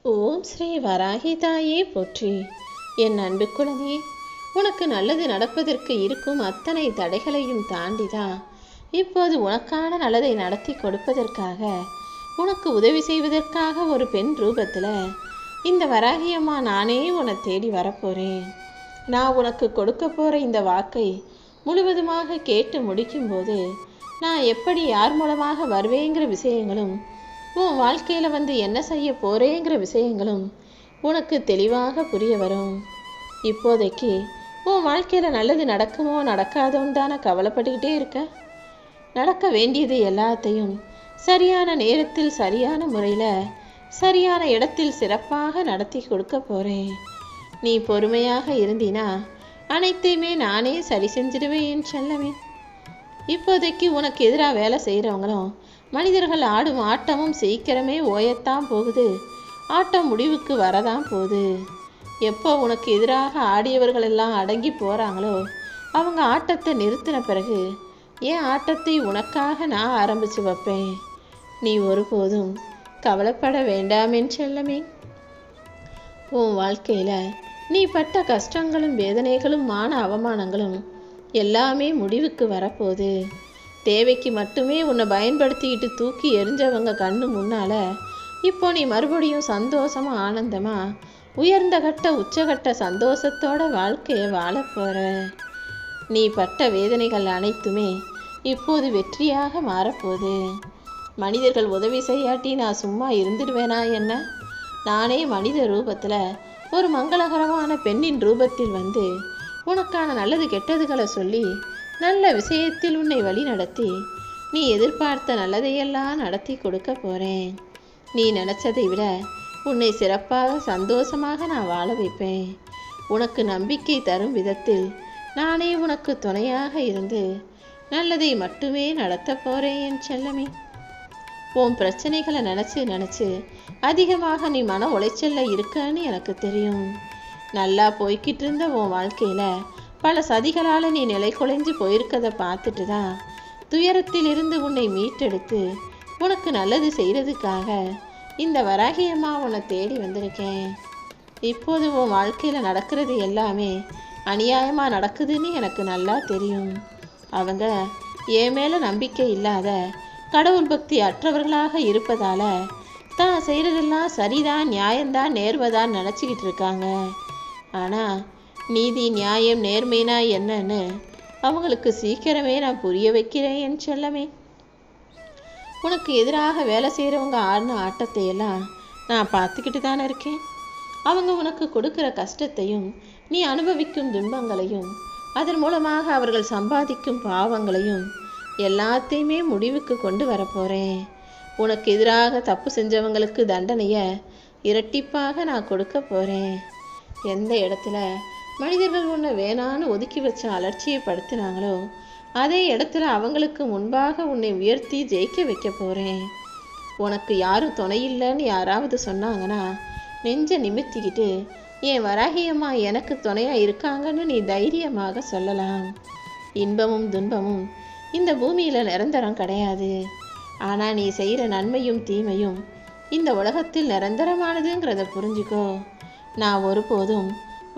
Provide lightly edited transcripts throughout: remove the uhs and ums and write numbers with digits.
ஓம் ஸ்ரீ வராகி தாயே போற்றி. என் அன்பு குழந்தையே, உனக்கு நல்லது நடப்பதற்கு இருக்கும் அத்தனை தடைகளையும் தாண்டிதான் இப்போது உனக்கான நல்லதை நடத்தி கொடுப்பதற்காக, உனக்கு உதவி செய்வதற்காக ஒரு பெண் ரூபத்தில் இந்த வராகியம்மா நானே உன்னை தேடி வரப்போகிறேன். நான் உனக்கு கொடுக்க போகிற இந்த வாக்கை முழுவதுமாக கேட்டு முடிக்கும்போது நான் எப்படி யார் மூலமாக வருவேங்கிற விஷயங்களும், உன் வாழ்க்கையில் வந்து என்ன செய்ய போகிறேங்கிற விஷயங்களும் உனக்கு தெளிவாக புரிய வரும். இப்போதைக்கு உன் வாழ்க்கையில் நல்லது நடக்குமோ நடக்காதோன்னு தானே கவலைப்பட்டுக்கிட்டே இருக்க. நடக்க வேண்டியது எல்லாத்தையும் சரியான நேரத்தில் சரியான முறையில் சரியான இடத்தில் சிறப்பாக நடத்தி கொடுக்க போகிறேன். நீ பொறுமையாக இருந்தினா அனைத்தையுமே நானே சரி செஞ்சிடுவேன் செல்லமே. இப்போதைக்கு உனக்கு எதிராக வேலை செய்கிறவங்களும் மனிதர்கள் ஆடும் ஆட்டமும் சீக்கிரமே ஓயத்தான் போகுது. ஆட்டம் முடிவுக்கு வரதான் போகுது. எப்போ உனக்கு எதிராக ஆடியவர்கள் எல்லாம் அடங்கி போகிறாங்களோ அவங்க ஆட்டத்தை நிறுத்தின பிறகு என் ஆட்டத்தை உனக்காக நான் ஆரம்பித்து வைப்பேன். நீ ஒருபோதும் கவலைப்பட வேண்டாமேன் செல்லமே. உன் வாழ்க்கையில் நீ பட்ட கஷ்டங்களும் வேதனைகளும் மான அவமானங்களும் எல்லாமே முடிவுக்கு வரப்போகுது. தேவைக்கு மட்டுமே உன்னை பயன்படுத்திக்கிட்டு தூக்கி எரிஞ்சவங்க கண்ணு முன்னால் இப்போ நீ மறுபடியும் சந்தோஷமாக ஆனந்தமாக உயர்ந்த கட்ட உச்சகட்ட சந்தோஷத்தோட வாழ்க்கையை வாழப்போகிற. நீ பட்ட வேதனைகள் அனைத்துமே இப்போது வெற்றியாக மாறப்போகுது. மனிதர்கள் உதவி செய்யாட்டி நான் சும்மா இருந்துடுவேனா என்ன? நானே மனித ரூபத்தில் ஒரு மங்களகரமான பெண்ணின் ரூபத்தில் வந்து உனக்கான நல்லது கெட்டதுகளை சொல்லி நல்ல விஷயத்தில் உன்னை வழி நடத்தி நீ எதிர்பார்த்த நல்லதையெல்லாம் நடத்தி கொடுக்க போகிறேன். நீ நினச்சதை விட உன்னை சிறப்பாக சந்தோஷமாக நான் வாழ வைப்பேன். உனக்கு நம்பிக்கை தரும் விதத்தில் நானே உனக்கு துணையாக இருந்து நல்லதை மட்டுமே நடத்த போகிறேன் என் செல்லமே. உன் பிரச்சனைகளை நினச்சி அதிகமாக நீ மன உளைச்சலில் இருக்கன்னு எனக்கு தெரியும். நல்லா போய்கிட்டு இருந்த உன் வாழ்க்கையில் பல சதிகளால் நீ நிலை குலைஞ்சு போயிருக்கதை பார்த்துட்டு தான் துயரத்தில் இருந்து உன்னை மீட்டெடுத்து உனக்கு நல்லது செய்கிறதுக்காக இந்த வராகியம்மா உன்னை தேடி வந்திருக்கேன். இப்போது உன் வாழ்க்கையில் நடக்கிறது எல்லாமே அநியாயமாக நடக்குதுன்னு எனக்கு நல்லா தெரியும். அவங்க என் மேலே நம்பிக்கை இல்லாத கடவுள் பக்தி அற்றவர்களாக இருப்பதால் தான் செய்கிறதெல்லாம் சரிதான், நியாயம்தான், நேர்வதான் நினச்சிக்கிட்டு இருக்காங்க. ஆனால் நீதி நியாயம் நேர்மைனா என்னன்னு அவங்களுக்கு சீக்கிரமே நான் புரிய வைக்கிறேன் என் செல்லமே. உனக்கு எதிராக வேலை செய்கிறவங்க ஆடின ஆட்டத்தை எல்லாம் நான் பார்த்துக்கிட்டு தானே இருக்கேன். அவங்க உனக்கு கொடுக்குற கஷ்டத்தையும் நீ அனுபவிக்கும் துன்பங்களையும் அதன் மூலமாக அவர்கள் சம்பாதிக்கும் பாவங்களையும் எல்லாத்தையுமே முடிவுக்கு கொண்டு வரப்போகிறேன். உனக்கு எதிராக தப்பு செஞ்சவங்களுக்கு தண்டனையை இரட்டிப்பாக நான் கொடுக்க போகிறேன். எந்த இடத்துல மனிதர்கள் உன்னை வேணான்னு ஒதுக்கி வச்ச அலட்சியப்படுத்தினாங்களோ அதே இடத்துல அவங்களுக்கு முன்பாக உன்னை உயர்த்தி ஜெயிக்க வைக்க போகிறேன். உனக்கு யாரும் துணை இல்லைன்னு யாராவது சொன்னாங்கன்னா நெஞ்ச நிமித்திக்கிட்டு என் வராகியம்மா எனக்கு துணையாக இருக்காங்கன்னு நீ தைரியமாக சொல்லலாம். இன்பமும் துன்பமும் இந்த பூமியில் நிரந்தரம் கிடையாது. ஆனால் நீ செய்கிற நன்மையும் தீமையும் இந்த உலகத்தில் நிரந்தரமானதுங்கிறத புரிஞ்சுக்கோ. நான் ஒருபோதும்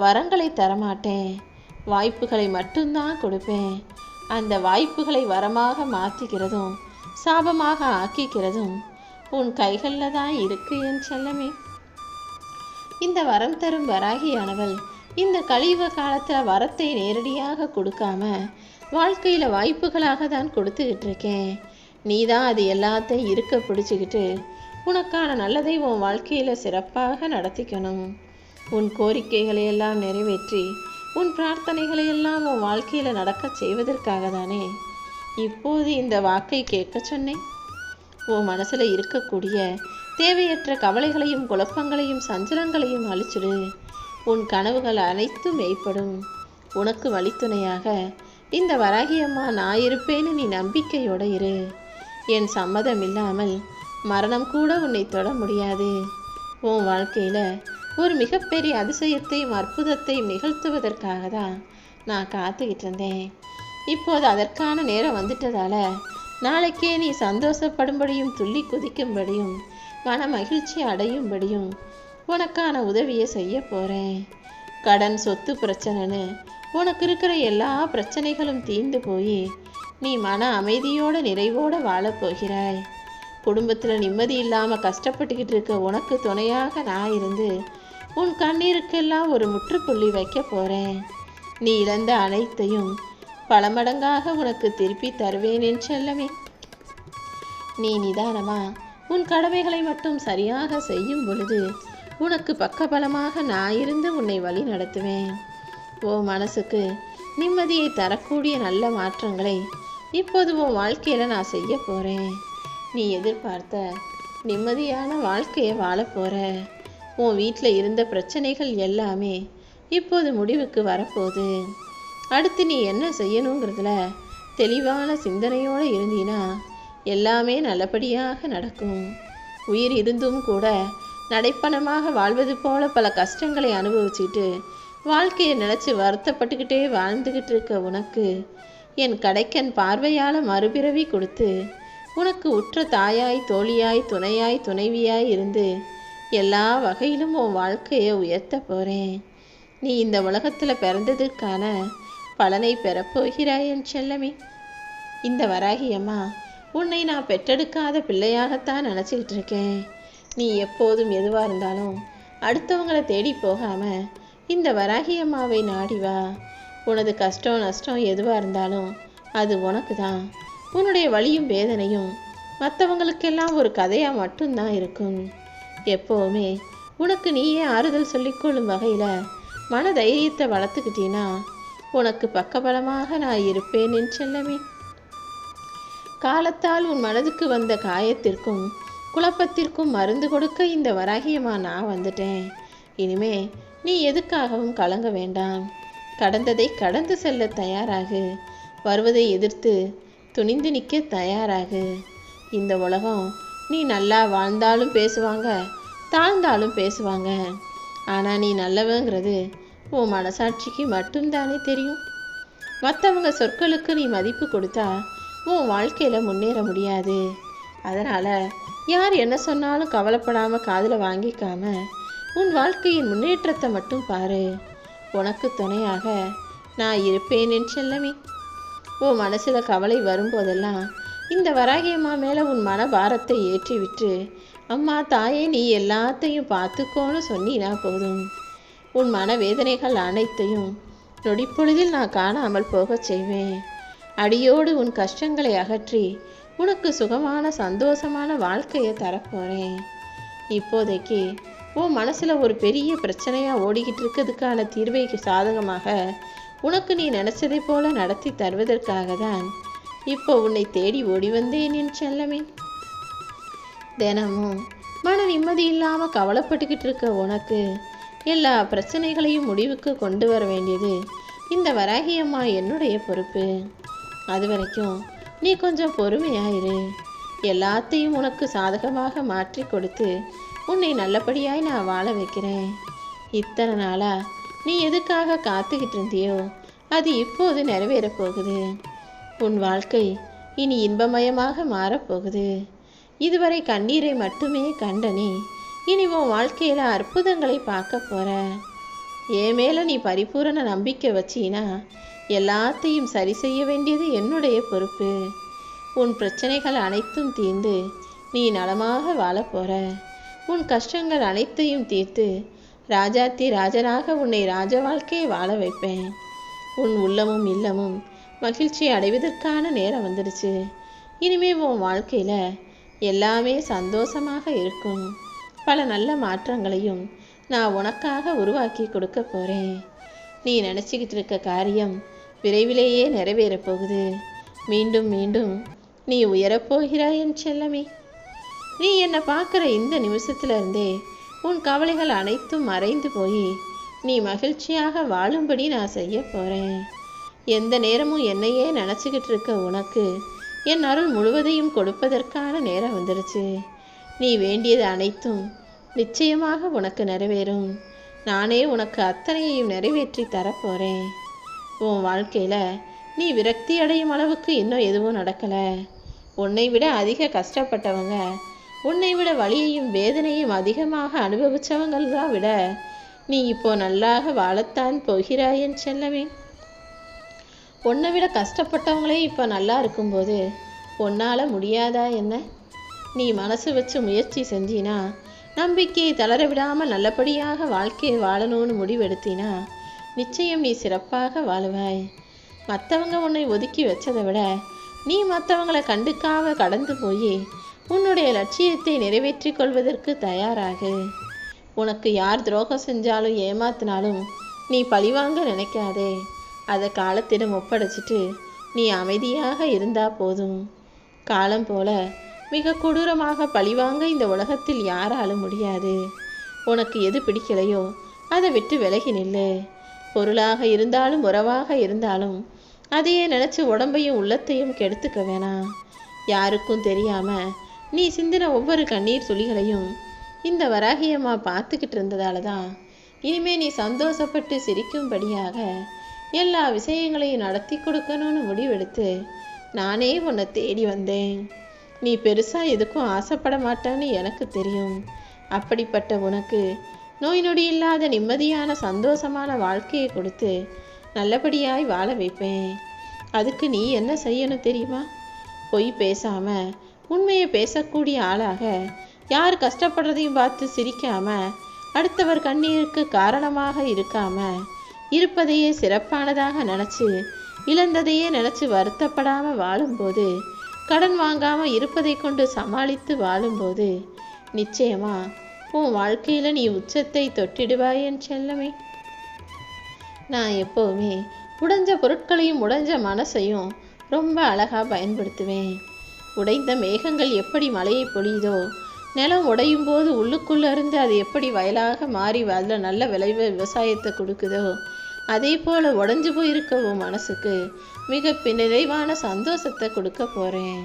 வரங்களை தரமாட்டேன், வாய்ப்புகளை மட்டும்தான் கொடுப்பேன். அந்த வாய்ப்புகளை வரமாக மாற்றிக்கிறதும் சாபமாக ஆக்கிக்கிறதும் உன் கைகளில் தான் இருக்கு என் செல்லமே. இந்த வரம் தரும் வராகியானவள் இந்த கலியுக காலத்தில் வரத்தை நேரடியாக கொடுக்காம வாழ்க்கையில் வாய்ப்புகளாக தான் கொடுத்துக்கிட்டு இருக்கேன். நீ தான் அது எல்லாத்தையும் இருக்க பிடிச்சிக்கிட்டு உனக்கான நல்லதை உன் வாழ்க்கையில் சிறப்பாக நடத்திக்கணும். உன் கோரிக்கைகளை எல்லாம் நிறைவேற்றி உன் பிரார்த்தனைகளை எல்லாம் உன் வாழ்க்கையில் நடக்க செய்வதற்காக தானே இப்போது இந்த வாக்கை கேட்க சொன்னேன். உன் மனசில் இருக்கக்கூடிய தேவையற்ற கவலைகளையும் குழப்பங்களையும் சஞ்சலங்களையும் அழிச்சிடு. உன் கனவுகள் அனைத்தும் மெய்ப்படும். உனக்கு வழித்துணையாக இந்த வராகியம்மா நான் இருப்பேன்னு நீ நம்பிக்கையோடு இரு. என் சம்மதம் இல்லாமல் மரணம் கூட உன்னை தொட முடியாது. உன் வாழ்க்கையில் ஒரு மிகப்பெரிய அதிசயத்தையும் அற்புதத்தையும் நிகழ்த்துவதற்காக தான் நான் காத்துக்கிட்டு இருந்தேன். இப்போது அதற்கான நேரம் வந்துட்டதால நாளைக்கே நீ சந்தோஷப்படும்படியும் துள்ளி குதிக்கும்படியும் மன மகிழ்ச்சி அடையும்படியும் உனக்கான உதவியை செய்ய போகிறேன். கடன் சொத்து பிரச்சனைன்னு உனக்கு இருக்கிற எல்லா பிரச்சனைகளும் தீர்ந்து போய் நீ மன அமைதியோட நிறைவோட வாழப்போகிறாய். குடும்பத்தில் நிம்மதி இல்லாமல் கஷ்டப்பட்டுக்கிட்டு இருக்க உனக்கு துணையாக நான் இருந்து உன் கண்ணீருக்கெல்லாம் ஒரு முற்றுப்புள்ளி வைக்க போகிறேன். நீ இழந்த அனைத்தையும் பல மடங்காக உனக்கு திருப்பி தருவேன் என் செல்லமே. நீ நிதானமா உன் கடமைகளை மட்டும் சரியாக செய்யும் பொழுது உனக்கு பக்கபலமாக நான் இருந்து உன்னை வழி நடத்துவேன். மனசுக்கு நிம்மதியை தரக்கூடிய நல்ல மாற்றங்களை இப்போது உன் வாழ்க்கையில் நான் செய்ய போகிறேன். நீ எதிர்பார்த்த நிம்மதியான வாழ்க்கையை வாழ போகிற. உன் வீட்டில் இருந்த பிரச்சனைகள் எல்லாமே இப்போது முடிவுக்கு வரப்போகுது. அடுத்து நீ என்ன செய்யணுங்கிறதுல தெளிவான சிந்தனையோடு இருந்தீன்னா எல்லாமே நல்லபடியாக நடக்கும். உயிர் இருந்தும் கூட நடைப்பணமாக வாழ்வது போல பல கஷ்டங்களை அனுபவிச்சுட்டு வாழ்க்கையை நினச்சி வருத்தப்பட்டுக்கிட்டே வாழ்ந்துக்கிட்டு இருக்க உனக்கு என் கடைக்கன் பார்வையால் மறுபிறவி கொடுத்து உனக்கு உற்ற தாயாய், தோழியாய், துணையாய், துணைவியாய் இருந்து எல்லா வகையிலும் உன் வாழ்க்கையை உயர்த்த போகிறேன். நீ இந்த உலகத்தில் பிறந்ததற்கான பலனை பெறப்போகிறாய் என் செல்லமே. இந்த வராகியம்மா உன்னை நான் பெற்றெடுக்காத பிள்ளையாகத்தான் நினச்சிக்கிட்டு இருக்கேன். நீ எப்போதும் எதுவாக இருந்தாலும் அடுத்தவங்களை தேடி போகாமல் இந்த வராகியம்மாவை நாடி வா. உனது கஷ்டம் நஷ்டம் எதுவாக இருந்தாலும் அது உனக்கு தான். உன்னுடைய வலியும் வேதனையும் மற்றவங்களுக்கெல்லாம் ஒரு கதையாக மட்டும்தான் இருக்கும். எப்போவுமே உனக்கு நீயே ஆறுதல் சொல்லிக்கொள்ளும் வகையில் மன தைரியத்தை வளர்த்துக்கிட்டீன்னா உனக்கு பக்கபலமாக நான் இருப்பேன் என் செல்லமே. காலத்தால் உன் மனதுக்கு வந்த காயத்திற்கும் குழப்பத்திற்கும் மருந்து கொடுக்க இந்த வராகியம்மா நான் வந்துட்டேன். இனிமே நீ எதுக்காகவும் கலங்க வேண்டாம். கடந்ததை கடந்து செல்ல தயாராகு. வருவதை எதிர்த்து துணிந்து நிற்க தயாராகு. இந்த உலகம் நீ நல்லா வாழ்ந்தாலும் பேசுவாங்க, தாழ்ந்தாலும் பேசுவாங்க. ஆனால் நீ நல்லவங்கிறது உன் மனசாட்சிக்கு மட்டும்தானே தெரியும். மற்றவங்க சொற்களுக்கு நீ மதிப்பு கொடுத்தா உன் வாழ்க்கையில் முன்னேற முடியாது. அதனால் யார் என்ன சொன்னாலும் கவலைப்படாமல் காதில் வாங்கிக்காம உன் வாழ்க்கையின் முன்னேற்றத்தை மட்டும் பாரு. உனக்கு துணையாக நான் இருப்பேன் என் செல்லமே. உன் மனசில் கவலை வரும்போதெல்லாம் இந்த வராகியம்மா மேலே உன் மன பாரத்தை ஏற்றி விட்டு அம்மா தாயே நீ எல்லாத்தையும் பார்த்துக்கோன்னு சொன்னீனா போதும். உன் மனவேதனைகள் அனைத்தையும் நொடிப்பொழுதில் நான் காணாமல் போகச் செய்வேன். அடியோடு உன் கஷ்டங்களை அகற்றி உனக்கு சுகமான சந்தோஷமான வாழ்க்கையை தரப்போகிறேன். இப்போதைக்கு உன் மனசில் ஒரு பெரிய பிரச்சனையாக ஓடிக்கிட்டு இருக்கிறதுக்கான தீர்வை சாதகமாக உனக்கு நீ நினச்சதை போல நடத்தி தருவதற்காக தான் இப்போ உன்னை தேடி ஓடி வந்தேன் என் செல்லமே. தினமும் மன நிம்மதி இல்லாமல் கவலைப்பட்டுக்கிட்டு இருக்க உனக்கு எல்லா பிரச்சனைகளையும் முடிவுக்கு கொண்டு வர வேண்டியது இந்த வராகியம்மா என்னுடைய பொறுப்பு. அது வரைக்கும் நீ கொஞ்சம் பொறுமையாயிரு. எல்லாத்தையும் உனக்கு சாதகமாக மாற்றி கொடுத்து உன்னை நல்லபடியாய் நான் வாழ வைக்கிறேன். இத்தனை நாளாக நீ எதுக்காக காத்துக்கிட்டு இருந்தியோ அது இப்போது நிறைவேறப் போகுது. உன் வாழ்க்கை இனி இன்பமயமாக மாறப்போகுது. இதுவரை கண்ணீரை மட்டுமே கண்ட நீ இனி உன் வாழ்க்கையில் அற்புதங்களை பார்க்க போகிற. என் மேலே நீ பரிபூரண நம்பிக்கை வச்சினா எல்லாத்தையும் சரி செய்ய வேண்டியது என்னுடைய பொறுப்பு. உன் பிரச்சனைகள் அனைத்தும் தீர்ந்து நீ நலமாக வாழப்போகிற. உன் கஷ்டங்கள் அனைத்தையும் தீர்த்து ராஜாத்தி ராஜனாக உன்னை ராஜ வாழ்க்கையை வாழ வைப்பேன். உன் உள்ளமும் இல்லமும் மகிழ்ச்சி அடைவதற்கான நேரம் வந்துடுச்சு. இனிமே உன் வாழ்க்கையில் எல்லாமே சந்தோஷமாக இருக்கும். பல நல்ல மாற்றங்களையும் நான் உனக்காக உருவாக்கி கொடுக்க போகிறேன். நீ நினச்சிக்கிட்டு இருக்க காரியம் விரைவிலேயே நிறைவேறப் போகுது. மீண்டும் மீண்டும் நீ உயரப்போகிறாய் என் செல்லமே. நீ என்னை பார்க்குற இந்த நிமிஷத்துலேருந்தே உன் கவலைகள் அனைத்தும் மறைந்து போய் நீ மகிழ்ச்சியாக வாழும்படி நான் செய்ய போகிறேன். எந்த நேரமும் என்னையே நினச்சிக்கிட்டு இருக்க உனக்கு என் அருள் முழுவதையும் கொடுப்பதற்கான நேரம் வந்துடுச்சு. நீ வேண்டியது அனைத்தும் நிச்சயமாக உனக்கு நிறைவேறும். நானே உனக்கு அத்தனையையும் நிறைவேற்றி தரப்போகிறேன். உன் வாழ்க்கையில் நீ விரக்தி அடையும் அளவுக்கு இன்னும் எதுவும் நடக்கலை. உன்னை விட அதிக கஷ்டப்பட்டவங்க உன்னை விட வலியையும் வேதனையும் அதிகமாக அனுபவிச்சவங்களா விட நீ இப்போ நல்லாக வாழத்தான் போகிறாய் என் செல்லமே. உன்னை விட கஷ்டப்பட்டவங்களே இப்போ நல்லா இருக்கும்போது உன்னால் முடியாதா என்ன? நீ மனசு வச்சு முயற்சி செஞ்சினா, நம்பிக்கையை தளர விடாமல் நல்லபடியாக வாழ்க்கையை வாழணும்னு முடிவெடுத்தினா நிச்சயம் நீ சிறப்பாக வாழுவாய். மற்றவங்க உன்னை ஒதுக்கி வச்சதை விட நீ மற்றவங்களை கண்டுக்காம கடந்து போய் உன்னுடைய லட்சியத்தை நிறைவேற்றி கொள்வதற்கு தயாராகு. உனக்கு யார் துரோகம் செஞ்சாலும் ஏமாத்தினாலும் நீ பழிவாங்க நினைக்காதே. அதை காலத்திடம் ஒப்படைச்சிட்டு நீ அமைதியாக இருந்தா போதும். காலம் போல மிக கொடூரமாக பழிவாங்க இந்த உலகத்தில் யாராலும் முடியாது. உனக்கு எது பிடிக்கலையோ அதை விட்டு விலகி நில்லு. பொருளாக இருந்தாலும் உறவாக இருந்தாலும் அதையே நினச்சி உடம்பையும் உள்ளத்தையும் கெடுத்துக்க வேணாம். யாருக்கும் தெரியாம நீ சிந்தின ஒவ்வொரு கண்ணீர் துளிகளையும் இந்த வராகியம்மா பார்த்துக்கிட்டு இருந்ததால தான் இனிமே நீ சந்தோஷப்பட்டு சிரிக்கும்படியாக எல்லா விஷயங்களையும் நடத்தி கொடுக்கணும்னு முடிவெடுத்து நானே உன்னை தேடி வந்தேன். நீ பெருசாக எதுக்கும் ஆசைப்பட மாட்டான்னு எனக்கு தெரியும். அப்படிப்பட்ட உனக்கு நோய் நொடி இல்லாத நிம்மதியான சந்தோஷமான வாழ்க்கையை கொடுத்து நல்லபடியாய் வாழ வைப்பேன். அதுக்கு நீ என்ன செய்யணும் தெரியுமா? பொய் பேசாம உண்மையை பேசக்கூடிய ஆளாக, யார் கஷ்டப்படுறதையும் பார்த்து சிரிக்காம, அடுத்தவர் கண்ணீருக்கு காரணமாக இருக்காம, இருப்பதையே சிறப்பானதாக நினச்சி இழந்ததையே நினச்சி வருத்தப்படாம வாழும்போது, கடன் வாங்காம இருப்பதை கொண்டு சமாளித்து வாழும்போது நிச்சயமா உன் வாழ்க்கையில நீ உச்சத்தை தொட்டிடுவாய் என் செல்லமே. நான் எப்போவுமே உடைஞ்ச பொருட்களையும் உடைஞ்ச மனசையும் ரொம்ப அழகா பயன்படுத்துவேன். உடைந்த மேகங்கள் எப்படி மழையை பொழியுதோ, நிலம் உடையும் போது உள்ளுக்குள்ள இருந்து அது எப்படி வயலாக மாறி அதில் நல்ல விளைவு விவசாயத்தை கொடுக்குதோ, அதே போல உடைஞ்சு போயிருக்க உன் மனசுக்கு மிக நிறைவான சந்தோஷத்தை கொடுக்க போறேன்.